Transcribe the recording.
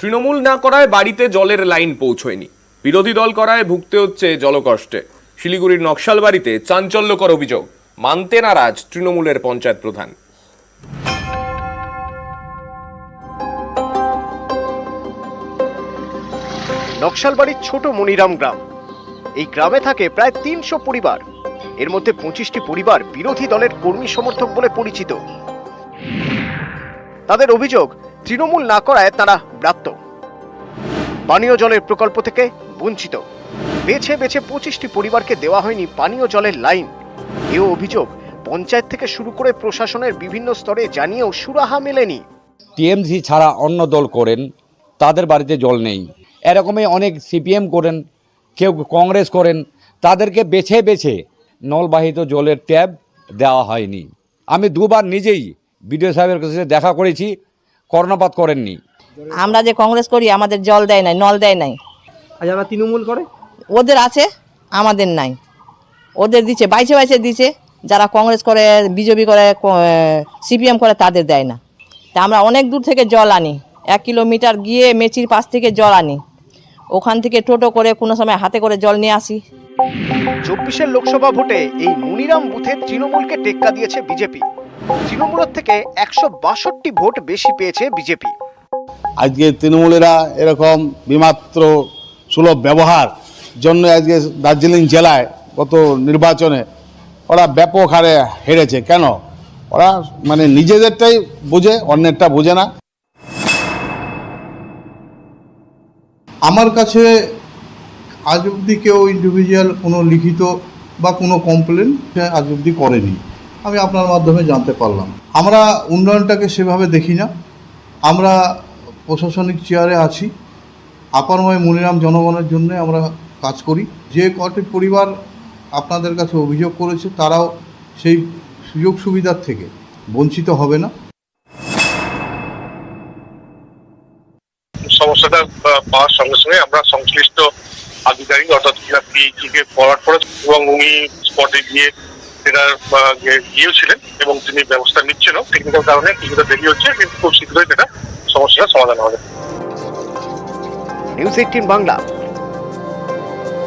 তৃণমূল না করায় বাড়িতে জলের লাইন পৌঁছয়নি, বিরোধী দল করায় ভুগতে হচ্ছে জলকষ্টে। শিলিগুড়ির নকশালবাড়িতে চাঞ্চল্যকর অভিযোগ, মানতে নারাজ তৃণমূলের পঞ্চায়েত প্রধান। নকশালবাড়ির ছোট মনিরাম গ্রাম। এই গ্রামে থাকে প্রায় ৩০০ পরিবার। এর মধ্যে ২৫টি পরিবার বিরোধী দলের কর্মী সমর্থক বলে পরিচিত। তাদের অভিযোগ, তৃণমূল না করায় তারা ব্রাত্য, পানীয় জলের প্রকল্প থেকে বঞ্চিত। বেছে বেছে ২৫টি পরিবারকে দেওয়া হয়নি পানীয় জলের লাইন। এও অভিযোগ, পঞ্চায়েত থেকে শুরু করে প্রশাসনের বিভিন্ন স্তরে জানিয়েও সুরাহা মেলেনি। টিএমসি ছাড়া অন্য দল করেন, তাদের বাড়িতে জল নেই। এরকমই অনেক সিপিএম করেন, কেউ কংগ্রেস করেন, তাদেরকে বেছে বেছে নলবাহিত জলের ট্যাব দেওয়া হয়নি। আমি দুবার নিজেই বিডিও সাহেবের কাছে দেখা করেছি, কর্ণপাত করেননি। আমরা যে কংগ্রেস করি আমাদের জল দেয় নাই, নল দেয় নাই। আর যারা তৃণমূল করে ওদের আছে, আমাদের নাই। ওদের দিচ্ছে, বাইছে বাইছে দিচ্ছে। যারা কংগ্রেস করে, বিজেপি করে, সিপিএম করে, তাদের দেয় না। তা আমরা অনেক দূর থেকে জল আনি, 1 কিলোমিটার গিয়ে মেচির পাশ থেকে জল আনি। ওখান থেকে টোটো করে কোনো সময় হাতে করে জল নিয়ে আসি। ২৪ লোকসভা ভোটে এই মনিরাম বুথে তৃণমূলকে টেক্কা দিয়েছে বিজেপি। তৃণমূলের থেকে ১৬২ ভোট বেশি পেয়েছে বিজেপি। আজকে তৃণমূলেরা এরকম বিমাত্র সুলভ ব্যবহার জন্য আজকে দার্জিলিং জেলায় গত নির্বাচনে ওরা ব্যাপক হারে হেরেছে। কেন? ওরা মানে নিজেদেরটাই বোঝে, অন্যেরটা বোঝে না। আমার কাছে আজ অবধি কেউ ইন্ডিভিজুয়াল কোনো লিখিত বা কোনো কমপ্লেন আজ অবধি করেনি, আমি আপনার মাধ্যমে জানতে পারলাম। আমরা উন্নয়নটাকে সেভাবে দেখি না। আমরা প্রশাসনিক চেয়ারে আছি, আপারময় মনিরাম জনগণের জন্য আমরা কাজ করি। যে কটি পরিবার আপনাদের কাছে অভিযোগ করেছে তারাও সেই সুযোগ সুবিধার থেকে বঞ্চিত হবে না। সমস্যাটা পাওয়ার সঙ্গে সঙ্গে আমরা সংশ্লিষ্ট আধিকারিক অর্থাৎ পিএইচকে ফরওয়ার্ড করে এবং উনি স্পটে গিয়ে সেটা গিয়েছিলেন এবং তিনি ব্যবস্থা নিচ্ছেন। টেকনিক্যাল কারণে কিছুটা দেরি হচ্ছে, কিন্তু খুব শীঘ্রই সেটা সমস্যার সমাধান হবে। নিউজ 18 বাংলা।